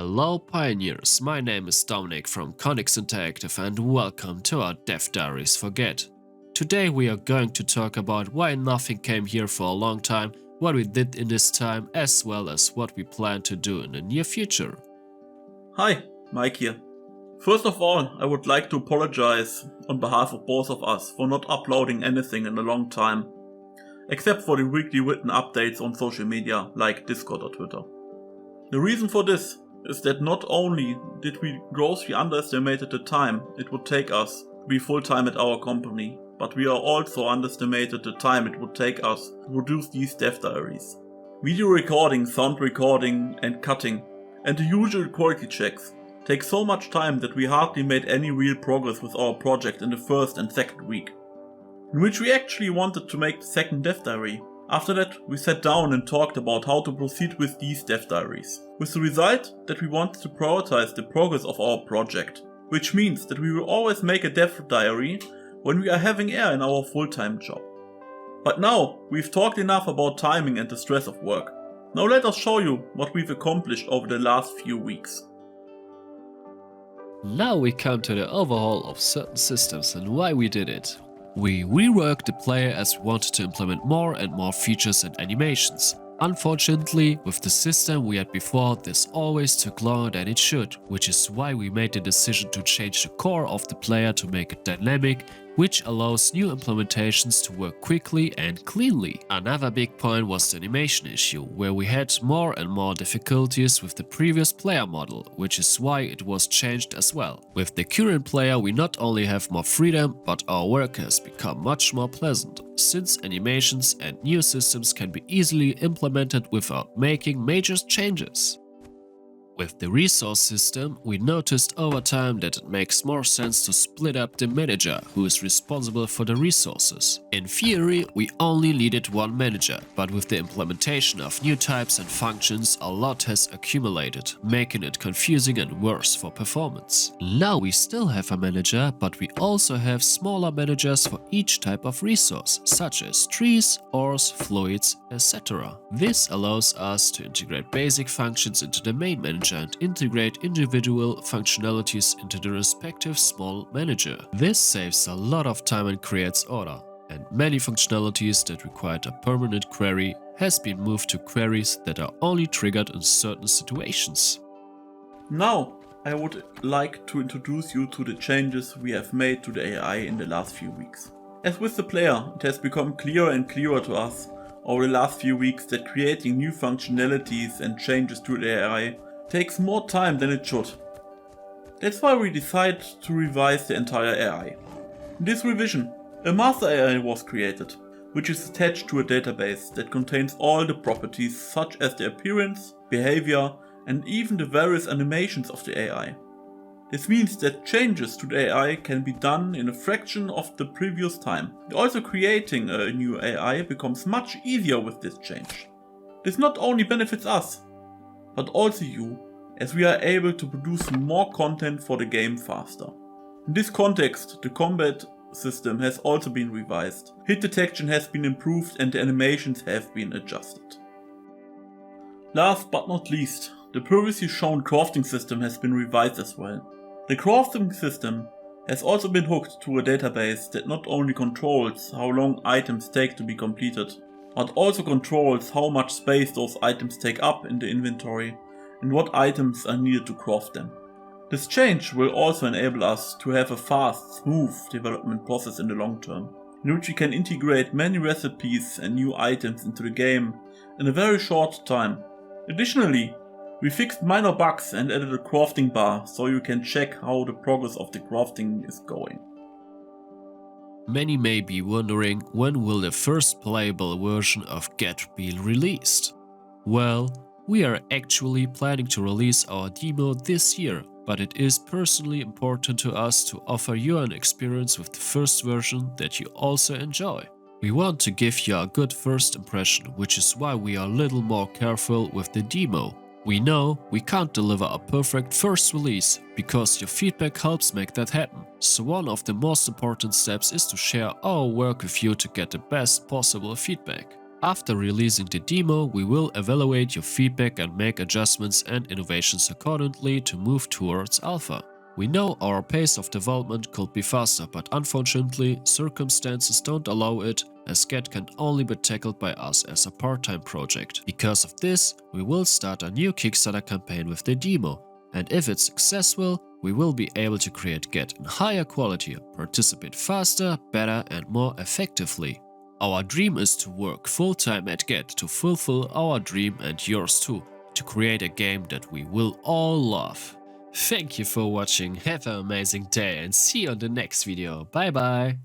Hello pioneers, my name is Dominic from Conix Interactive and welcome to our Dev Diaries for G.E.T. Today we are going to talk about why nothing came here for a long time, what we did in this time, as well as what we plan to do in the near future. Hi, Mike here. First of all, I would like to apologize on behalf of both of us for not uploading anything in a long time, except for the weekly written updates on social media like Discord or Twitter. The reason for this is that not only did we grossly underestimated the time it would take us to be full-time at our company, but we are also underestimated the time it would take us to produce these dev diaries. Video recording, sound recording and cutting, and the usual quality checks take so much time that we hardly made any real progress with our project in the first and second week, in which we actually wanted to make the second dev diary. After that, we sat down and talked about how to proceed with these dev diaries, with the result that we wanted to prioritize the progress of our project, which means that we will always make a dev diary when we are having air in our full-time job. But now, we've talked enough about timing and the stress of work. Now let us show you what we've accomplished over the last few weeks. Now we come to the overhaul of certain systems and why we did it. We reworked the player as we wanted to implement more and more features and animations. Unfortunately, with the system we had before, this always took longer than it should, which is why we made the decision to change the core of the player to make it dynamic, which allows new implementations to work quickly and cleanly. Another big point was the animation issue, where we had more and more difficulties with the previous player model, which is why it was changed as well. With the current player we not only have more freedom, but our work has become much more pleasant, since animations and new systems can be easily implemented without making major changes. With the resource system, we noticed over time that it makes more sense to split up the manager who is responsible for the resources. In theory, we only needed one manager, but with the implementation of new types and functions, a lot has accumulated, making it confusing and worse for performance. Now we still have a manager, but we also have smaller managers for each type of resource, such as trees, ores, fluids, etc. This allows us to integrate basic functions into the main manager and integrate individual functionalities into the respective small manager. This saves a lot of time and creates order, and many functionalities that required a permanent query has been moved to queries that are only triggered in certain situations. Now, I would like to introduce you to the changes we have made to the AI in the last few weeks. As with the player, it has become clearer and clearer to us over the last few weeks that creating new functionalities and changes to the AI takes more time than it should. That's why we decided to revise the entire AI. In this revision, a master AI was created, which is attached to a database that contains all the properties such as the appearance, behavior, and even the various animations of the AI. This means that changes to the AI can be done in a fraction of the previous time. Also, creating a new AI becomes much easier with this change. This not only benefits us, but also you, as we are able to produce more content for the game faster. In this context, the combat system has also been revised. Hit detection has been improved and the animations have been adjusted. Last but not least, the previously shown crafting system has been revised as well. The crafting system has also been hooked to a database that not only controls how long items take to be completed, but also controls how much space those items take up in the inventory and what items are needed to craft them. This change will also enable us to have a fast, smooth development process in the long term, in which we can integrate many recipes and new items into the game in a very short time. Additionally, we fixed minor bugs and added a crafting bar so you can check how the progress of the crafting is going. Many may be wondering when will the first playable version of G.E.T be released. Well, we are actually planning to release our demo this year, but it is personally important to us to offer you an experience with the first version that you also enjoy. We want to give you a good first impression, which is why we are a little more careful with the demo. We know we can't deliver a perfect first release, because your feedback helps make that happen. So one of the most important steps is to share our work with you to get the best possible feedback. After releasing the demo, we will evaluate your feedback and make adjustments and innovations accordingly to move towards alpha. We know our pace of development could be faster, but unfortunately, circumstances don't allow it, as G.E.T can only be tackled by us as a part-time project. Because of this, we will start a new Kickstarter campaign with the demo, and if it's successful, we will be able to create G.E.T in higher quality, participate faster, better and more effectively. Our dream is to work full-time at G.E.T to fulfill our dream and yours too, to create a game that we will all love. Thank you for watching, have an amazing day and see you on the next video, bye bye!